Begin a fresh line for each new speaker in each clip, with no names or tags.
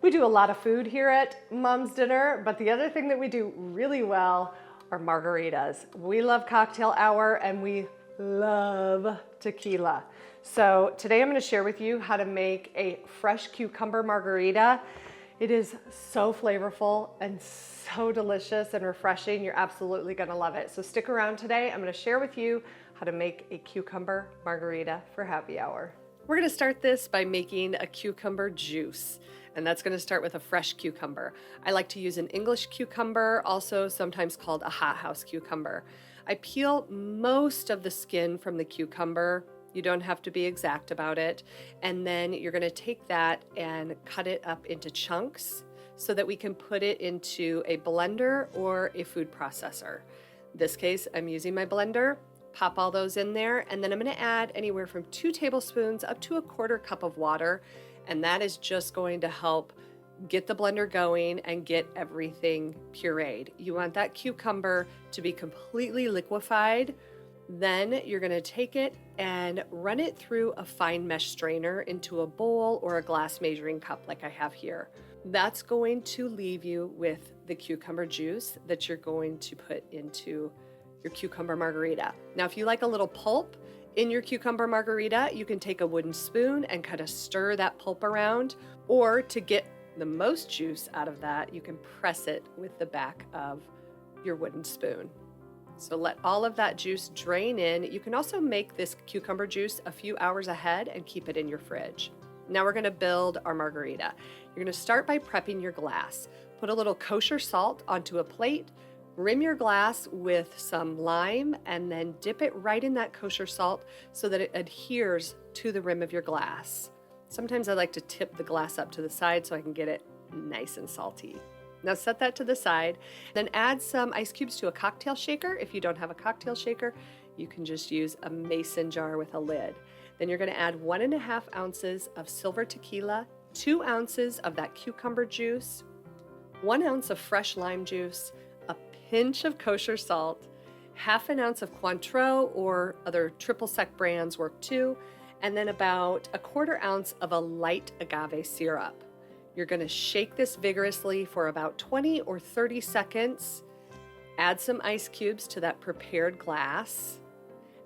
We do a lot of food here at Mom's Dinner, but the other thing that we do really well are margaritas. We love cocktail hour and we love tequila. So today I'm going to share with you how to make a fresh cucumber margarita. It is so flavorful and so delicious and refreshing. You're absolutely going to love it. So stick around today. I'm going to share with you how to make a cucumber margarita for happy hour. We're going to start this by making a cucumber juice. And that's going to start with a fresh cucumber. I like to use an English cucumber, also sometimes called a hothouse cucumber. I peel most of the skin from the cucumber. You don't have to be exact about it. And then you're going to take that and cut it up into chunks so that we can put it into a blender or a food processor. In this case, I'm using my blender. Pop all those in there, and then I'm going to add anywhere from 2 tablespoons up to a 1/4 cup of water. And that is just going to help get the blender going and get everything pureed. You want that cucumber to be completely liquefied. Then you're going to take it and run it through a fine mesh strainer into a bowl or a glass measuring cup like I have here. That's going to leave you with the cucumber juice that you're going to put into your cucumber margarita. Now, if you like a little pulp in your cucumber margarita, you can take a wooden spoon and kind of stir that pulp around, or to get the most juice out of that, you can press it with the back of your wooden spoon. So let all of that juice drain in. You can also make this cucumber juice a few hours ahead and keep it in your fridge. Now we're going to build our margarita. You're going to start by prepping your glass. Put a little kosher salt onto a plate. Rim your glass with some lime and then dip it right in that kosher salt so that it adheres to the rim of your glass. Sometimes I like to tip the glass up to the side so I can get it nice and salty. Now set that to the side, then add some ice cubes to a cocktail shaker. If you don't have a cocktail shaker, you can just use a mason jar with a lid. Then you're going to add 1.5 ounces of silver tequila, 2 ounces of that cucumber juice, 1 ounce of fresh lime juice, a pinch of kosher salt, 1/2 ounce of Cointreau or other triple sec brands work too, and then about 1/4 ounce of a light agave syrup. You're going to shake this vigorously for about 20 or 30 seconds. Add some ice cubes to that prepared glass,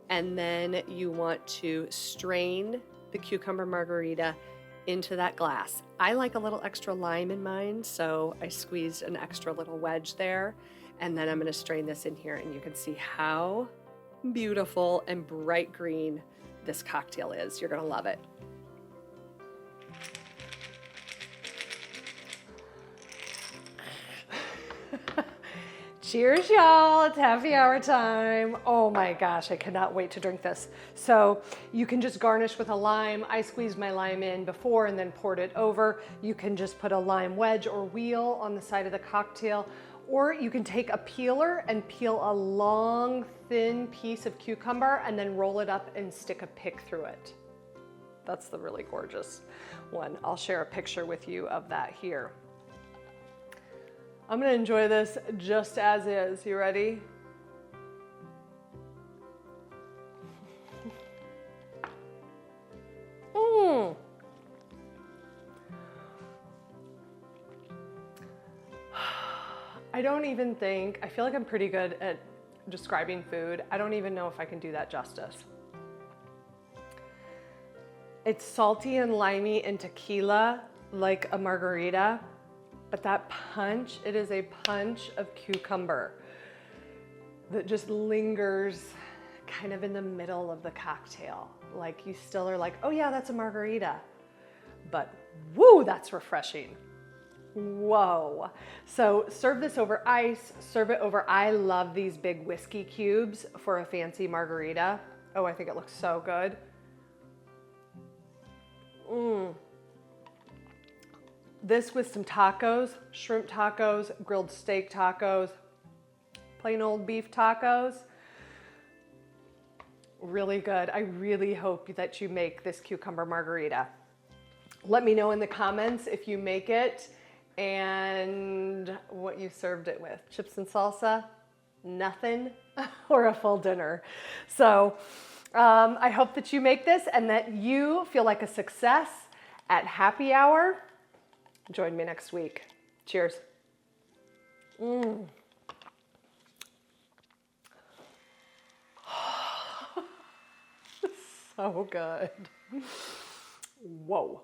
and then you want to strain the cucumber margarita into that glass. I like a little extra lime in mine, so I squeezed an extra little wedge there. And then I'm going to strain this in here, and you can see how beautiful and bright green this cocktail is. You're going to love it. Cheers, y'all. It's happy hour time. Oh my gosh, I cannot wait to drink this. So you can just garnish with a lime. I squeezed my lime in before and then poured it over. You can just put a lime wedge or wheel on the side of the cocktail, or you can take a peeler and peel a long, thin piece of cucumber and then roll it up and stick a pick through it. That's the really gorgeous one. I'll share a picture with you of that here. I'm going to enjoy this just as is. You ready? I feel like I'm pretty good at describing food. I don't even know if I can do that justice. It's salty and limey and tequila like a margarita. But that punch, it is a punch of cucumber that just lingers kind of in the middle of the cocktail. Like you still are like, oh yeah, that's a margarita. But woo, that's refreshing. Whoa. So serve this over ice, serve it over, I love these big whiskey cubes for a fancy margarita. Oh, I think it looks so good. This with some tacos, shrimp tacos, grilled steak tacos, plain old beef tacos. Really good. I really hope that you make this cucumber margarita. Let me know in the comments if you make it and what you served it with. Chips and salsa, nothing, or a full dinner. So I hope that you make this and that you feel like a success at happy hour Join me next week. Cheers. So good. Whoa.